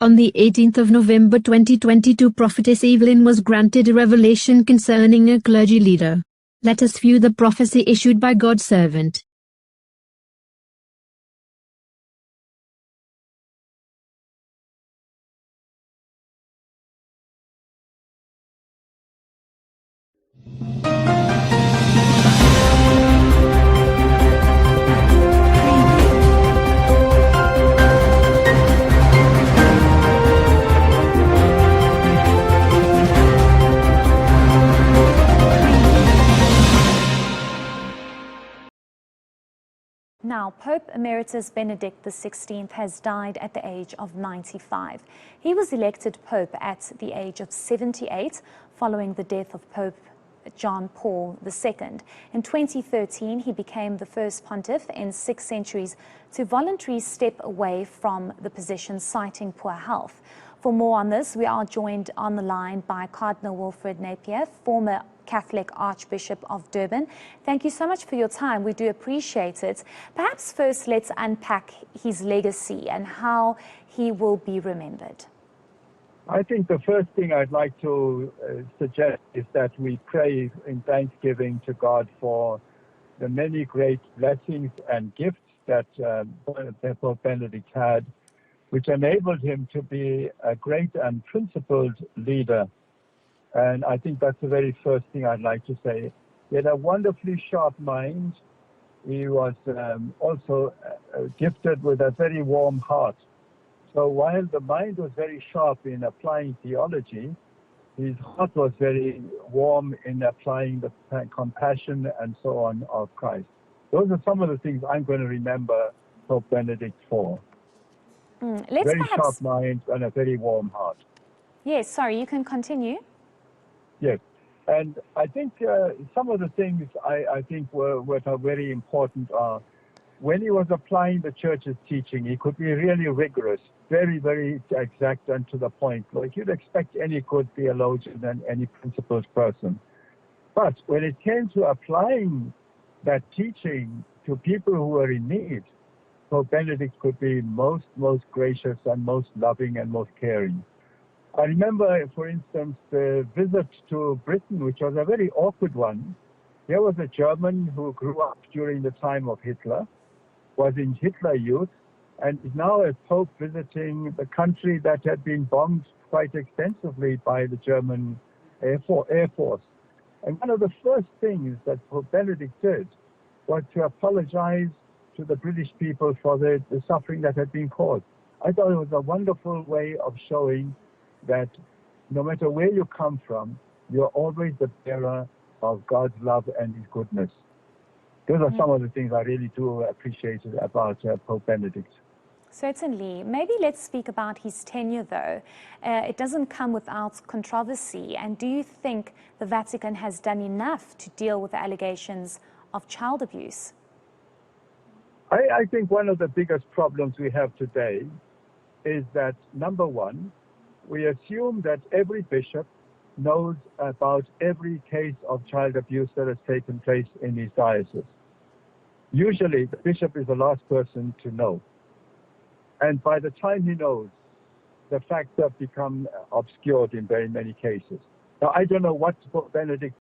On the 18th of November 2022, Prophetess Evelyn was granted a revelation concerning a clergy leader. Let us view the prophecy issued by God's servant. Now, Pope Emeritus Benedict XVI has died at the age of 95. He was elected Pope at the age of 78 following the death of Pope John Paul II. In 2013, he became the first pontiff in 6 centuries to voluntarily step away from the position, citing poor health. For more on this, we are joined on the line by Cardinal Wilfred Napier, former Catholic Archbishop of Durban. Thank you so much for your time. We do appreciate it. Perhaps first let's unpack his legacy and how he will be remembered. I think the first thing I'd like to suggest is that we pray in thanksgiving to God for the many great blessings and gifts that Pope Benedict had, which enabled him to be a great and principled leader. And I think that's the very first thing I'd like to say. He had a wonderfully sharp mind. He was also gifted with a very warm heart. So while the mind was very sharp in applying theology, his heart was very warm in applying the compassion and so on of Christ. Those are some of the things I'm going to remember Pope Benedict for. Very sharp mind and a very warm heart. Yes, sorry, you can continue. Yes, and I think some of the things I think were very important are when he was applying the church's teaching, he could be really rigorous, very, very exact and to the point, like you'd expect any good theologian and any principled person. But when it came to applying that teaching to people who were in need, Pope Benedict could be most gracious and most loving and most caring. I remember, for instance, the visit to Britain, which was a very awkward one. There was a German who grew up during the time of Hitler, was in Hitler Youth, and is now a Pope visiting the country that had been bombed quite extensively by the German Air Force. And one of the first things that Pope Benedict did was to apologize to the British people for the suffering that had been caused. I thought it was a wonderful way of showing that no matter where you come from, you're always the bearer of God's love and His goodness. Those are some of the things I really do appreciate about Pope Benedict. Certainly. Maybe let's speak about his tenure, though. It doesn't come without controversy. And do you think the Vatican has done enough to deal with the allegations of child abuse? I think one of the biggest problems we have today is that, number one, we assume that every bishop knows about every case of child abuse that has taken place in his diocese. Usually, the bishop is the last person to know. And by the time he knows, the facts have become obscured in very many cases. Now, I don't know what Pope Benedict